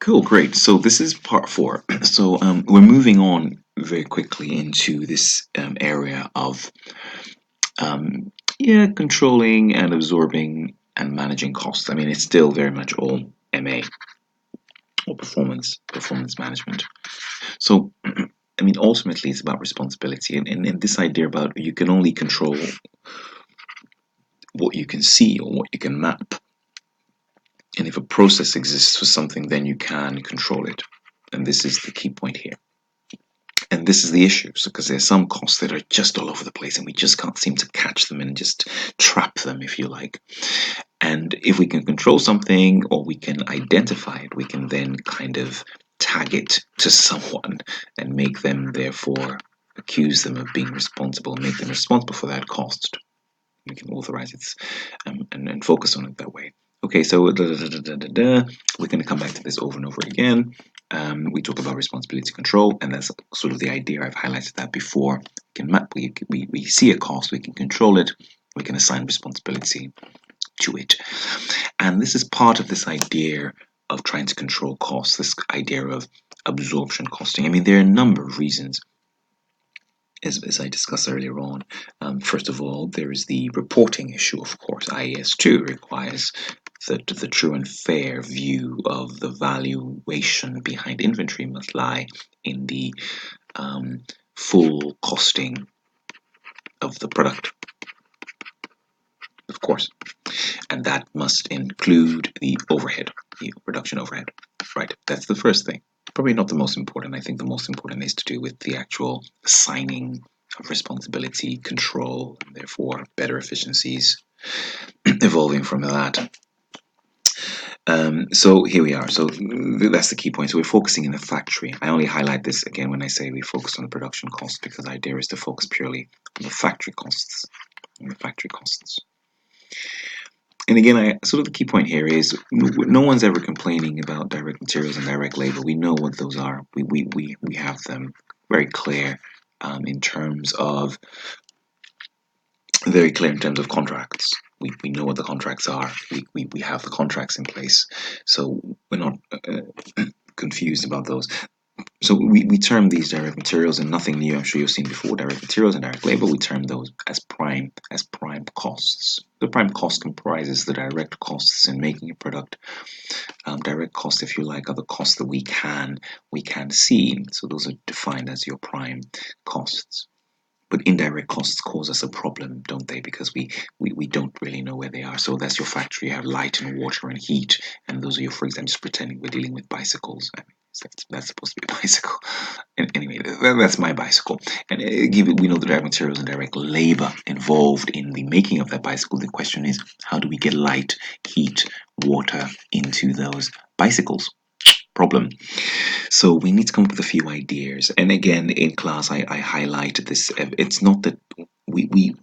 Cool, great. So this is part four. So we're moving on very quickly into this area of controlling and absorbing and managing costs. I mean, it's still very much all MA or performance management. So I mean, ultimately, it's about responsibility and this idea about you can only control what you can see or what you can map. And if a process exists for something, then you can control it. And this is the key point here. And this is the issue, because there's some costs that are just all over the place and we just can't seem to catch them and just trap them, if you like. And if we can control something or we can identify it, we can then kind of tag it to someone and make them, therefore, accuse them of being responsible, make them responsible for that cost. We can authorize it and focus on it that way. Okay, so we're going to come back to this over and over again. We talk about responsibility control, and that's sort of the idea. I've highlighted that before. We see a cost, we can control it, we can assign responsibility to it. And this is part of this idea of trying to control costs, this idea of absorption costing. I mean, there are a number of reasons. As I discussed earlier on, first of all, there is the reporting issue, of course. IAS 2 requires that the true and fair view of the valuation behind inventory must lie in the full costing of the product, of course. And that must include the overhead, the production overhead. Right, that's the first thing. Probably not the most important. I think the most important is to do with the actual assigning of responsibility, control, and therefore better efficiencies evolving from that. So here we are. So that's the key point. So we're focusing in the factory. I only highlight this again when I say we focus on the production cost, because the idea is to focus purely on the factory costs. And again, sort of the key point here is no one's ever complaining about direct materials and direct labor. We know what those are. We have them very clear in terms of contracts. We know what the contracts are. We have the contracts in place, so we're not confused about those. So we term these direct materials, and nothing new. I'm sure you've seen before. Direct materials and direct labor, we term those as prime costs. The prime cost comprises the direct costs in making a product. Direct costs, if you like, are the costs that we can see. So those are defined as your prime costs. But indirect costs cause us a problem, don't they? Because we don't really know where they are. So that's your factory. You have light and water and heat, and those are your, for example, just pretending we're dealing with bicycles. I mean, that's supposed to be a bicycle. And anyway, that's my bicycle. And we know the direct materials and direct labor involved in the making of that bicycle. The question is, how do we get light, heat, water into those bicycles? Problem. So we need to come up with a few ideas. And again, in class, I highlighted this. It's not that we're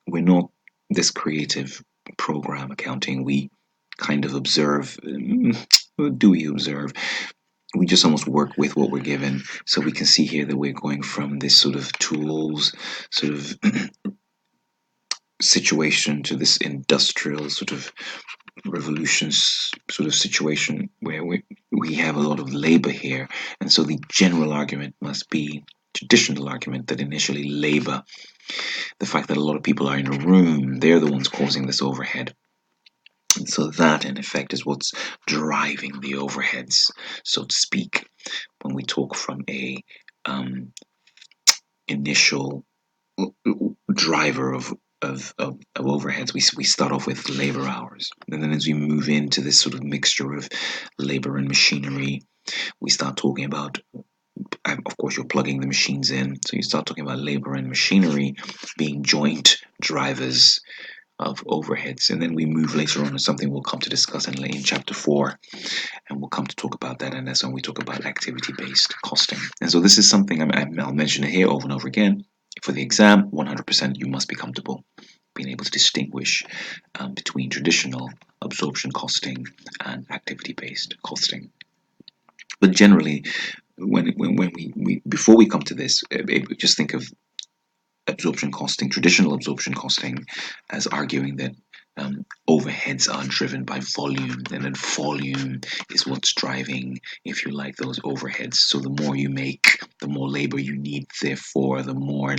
not this creative program accounting. We kind of observe. Do we observe? We just almost work with what we're given. So we can see here that we're going from this sort of tools, sort of situation to this industrial sort of revolutions sort of situation where we have a lot of labor here. And so the general argument must be traditional argument that initially labor, the fact that a lot of people are in a room, they're the ones causing this overhead. And so that, in effect, is what's driving the overheads, so to speak, when we talk from a initial driver of overheads. We start off with labor hours, and then as we move into this sort of mixture of labor and machinery, we start talking about, of course, you're plugging the machines in, so you start talking about labor and machinery being joint drivers of overheads. And then we move later on to something we'll come to discuss in chapter 4, and we'll come to talk about that, and that's when we talk about activity-based costing. And so this is something I'll mention it here over and over again. For the exam, 100% you must be comfortable being able to distinguish between traditional absorption costing and activity-based costing. But generally, when we before we come to this, just think of absorption costing, traditional absorption costing, as arguing that overheads are driven by volume, and then volume is what's driving, if you like, those overheads. So the more you make, the more labor you need. Therefore, the more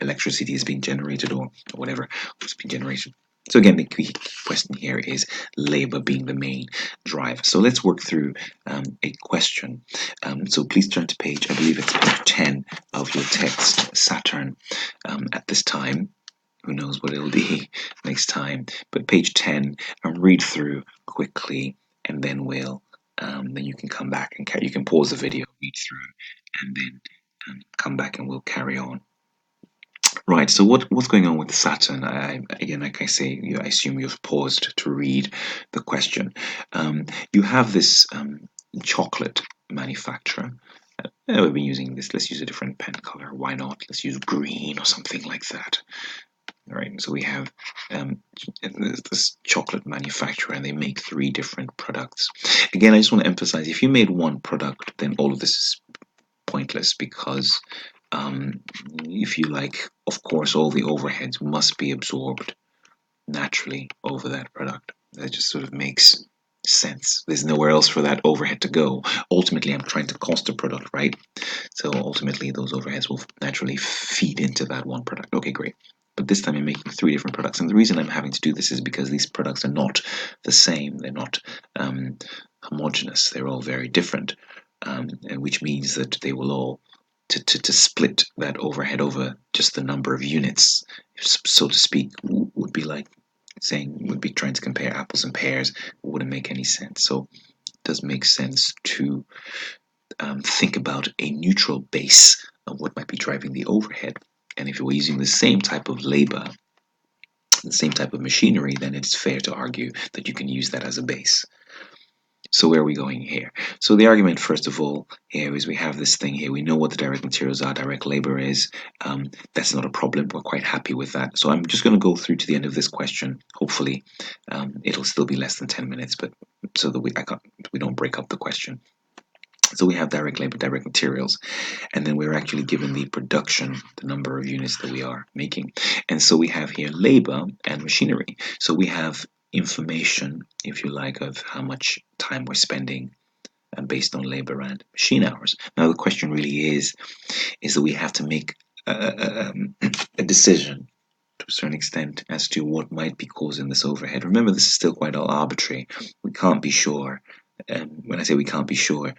electricity is being generated, or whatever is being generated. So again, the key question here is labor being the main driver. So let's work through a question. So please turn to page, I believe it's page 10 of your text, Saturn, at this time. Who knows what it'll be next time? But page 10, and read through quickly, and then then you can come back and you can pause the video, read through, and then come back, and we'll carry on. Right. So what's going on with Saturn? Again, like I say, I assume you've paused to read the question. You have this chocolate manufacturer. We've been using this. Let's use a different pen color. Why not? Let's use green or something like that. All right. So we have this chocolate manufacturer, and they make 3 different products. Again, I just want to emphasize: if you made one product, then all of this is pointless, because if you like, of course, all the overheads must be absorbed naturally over that product. That just sort of makes sense. There's nowhere else for that overhead to go. Ultimately, I'm trying to cost a product, right? So ultimately, those overheads will naturally feed into that one product. Okay, great. But this time I'm making 3 different products. And the reason I'm having to do this is because these products are not the same. They're not homogeneous. They're all very different, and which means that they will all to split that overhead over just the number of units, so to speak, would be like would be trying to compare apples and pears. It wouldn't make any sense. So it does make sense to think about a neutral base of what might be driving the overhead. And if you're using the same type of labor, the same type of machinery, then it's fair to argue that you can use that as a base. So where are we going here? So the argument, first of all, here is we have this thing here. We know what the direct materials are, direct labor is. That's not a problem. We're quite happy with that. So I'm just going to go through to the end of this question. Hopefully, it'll still be less than 10 minutes, but so that we don't break up the question. So we have direct labor, direct materials, and then we're actually given the production, the number of units that we are making. And so we have here labor and machinery. So we have information, if you like, of how much time we're spending based on labor and machine hours. Now the question really is that we have to make a decision to a certain extent as to what might be causing this overhead. Remember, this is still quite arbitrary. We can't be sure. When I say we can't be sure,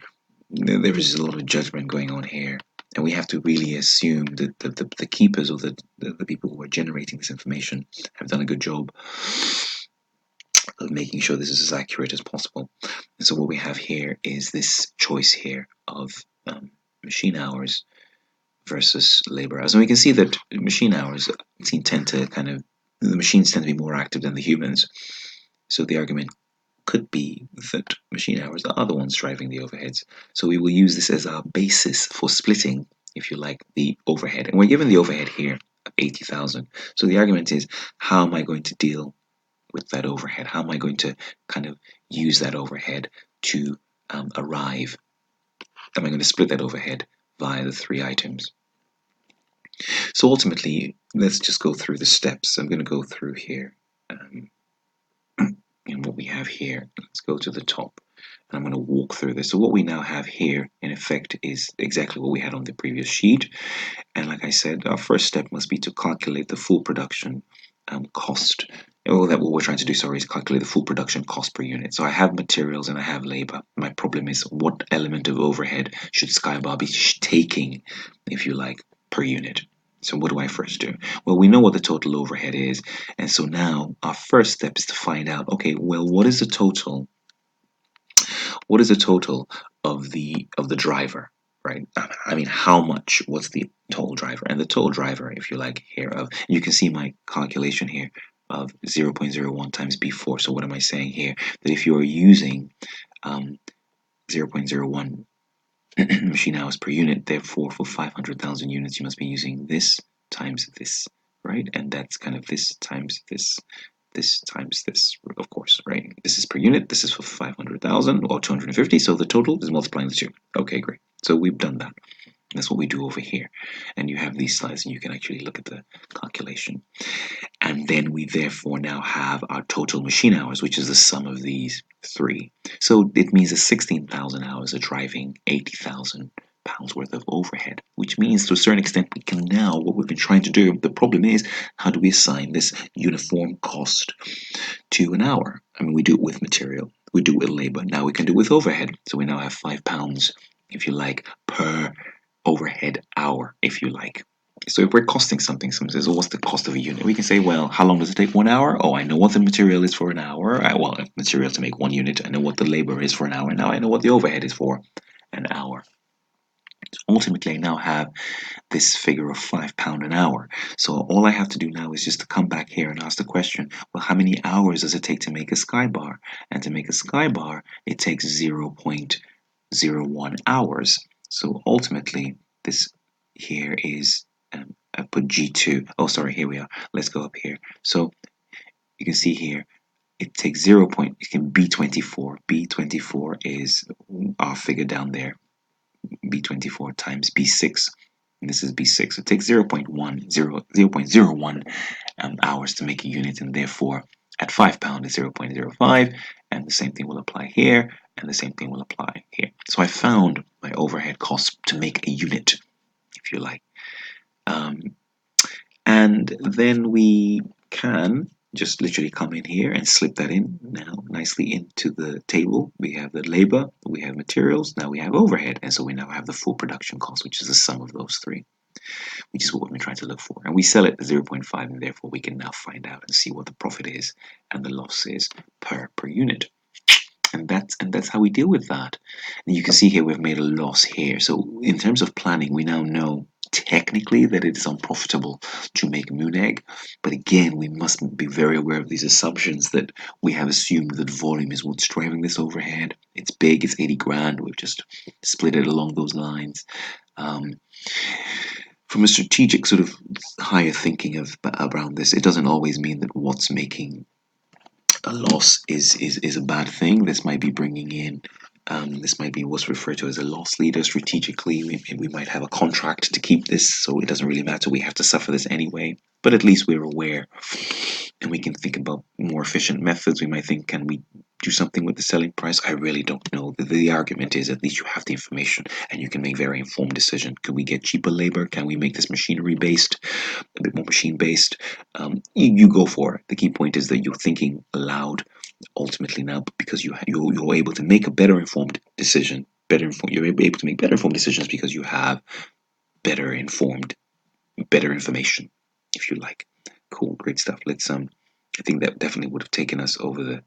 there is a lot of judgment going on here. And we have to really assume that the keepers, or the people who are generating this information, have done a good job of making sure this is as accurate as possible. And so what we have here is this choice here of machine hours versus labor hours. And we can see that machine hours tend to the machines tend to be more active than the humans. So the argument could be that machine hours are the ones driving the overheads. So we will use this as our basis for splitting, if you like, the overhead. And we're given the overhead here of 80,000. So the argument is, how am I going to deal with that overhead? How am I going to use that overhead to arrive? Am I going to split that overhead via the 3 items? So ultimately, let's just go through the steps. I'm going to go through here. And what we have here, let's go to the top, and I'm going to walk through this. So what we now have here, in effect, is exactly what we had on the previous sheet. And like I said, our first step must be to calculate the full production cost. What we're trying to do, is calculate the full production cost per unit. So I have materials and I have labor. My problem is, what element of overhead should Skybar be taking, if you like, per unit? So what do I first do? Well, we know what the total overhead is. And so now our first step is to find out, okay, well, what is the total? What is the total of the driver, right? I mean, how much? What's the total driver? And the total driver, if you like, here you can see my calculation here of 0.01 times B4. So what am I saying here? That if you are using 0.01 machine hours per unit, therefore for 500,000 units you must be using this times this, right? And that's this times this times this, of course, right? This is per unit, this is for 500,000 or 250, so the total is multiplying the 2. Okay, great. So we've done that. That's what we do over here. And you have these slides and you can actually look at the calculation. And then we therefore now have our total machine hours, which is the sum of these three. So it means that 16,000 hours are driving 80,000 pounds worth of overhead, which means to a certain extent we can now, what we've been trying to do, the problem is, how do we assign this uniform cost to an hour? I mean, we do it with material, we do it with labor, now we can do it with overhead. So we now have £5, if you like, per overhead hour, if you like. So if we're costing something, someone says, oh, what's the cost of a unit? We can say, well, how long does it take 1 hour? Oh, I know what the material is for an hour. Well, material to make 1 unit. I know what the labor is for an hour. Now I know what the overhead is for an hour. So ultimately, I now have this figure of £5 an hour. So all I have to do now is just to come back here and ask the question, well, how many hours does it take to make a sky bar? And to make a sky bar, it takes 0.01 hours. So ultimately, this here is, I put G2. Oh, sorry, here we are. Let's go up here. So you can see here, it takes 0. It can B24. B24 is our figure down there. B24 times B6. And this is B6. So it takes 0.01 hours to make a unit, and therefore at £5 it's 0.05, and the same thing will apply here, and the same thing will apply here. So I found my overhead costs to make a unit, if you like. And then we can just literally come in here and slip that in now nicely into the table. We have the labor, we have materials, now we have overhead, and so we now have the full production cost, which is the sum of those three, which is what we're trying to look for. And we sell it at 0.5, and therefore we can now find out and see what the profit is and the loss is per unit. And that's how we deal with that. And you can see here we've made a loss here. So in terms of planning, we now know technically that it is unprofitable to make moon egg. But again, we must be very aware of these assumptions that we have assumed that volume is what's driving this overhead. It's big, it's 80 grand. We've just split it along those lines. From a strategic sort of higher thinking around this, it doesn't always mean that what's making a loss is a bad thing. This might be bringing in, this might be what's referred to as a loss leader strategically. We might have a contract to keep this, so it doesn't really matter. We have to suffer this anyway, but at least we're aware and we can think about more efficient methods. We might think, can we do something with the selling price? I really don't know. The argument is at least you have the information and you can make very informed decision. Can we get cheaper labor? Can we make this machinery based, a bit more machine based? You go for it. The key point is that you're thinking aloud ultimately now, because you're able to make a better informed decision. You're able to make better informed decisions because you have better information, if you like. Cool, great stuff. I think that definitely would have taken us over the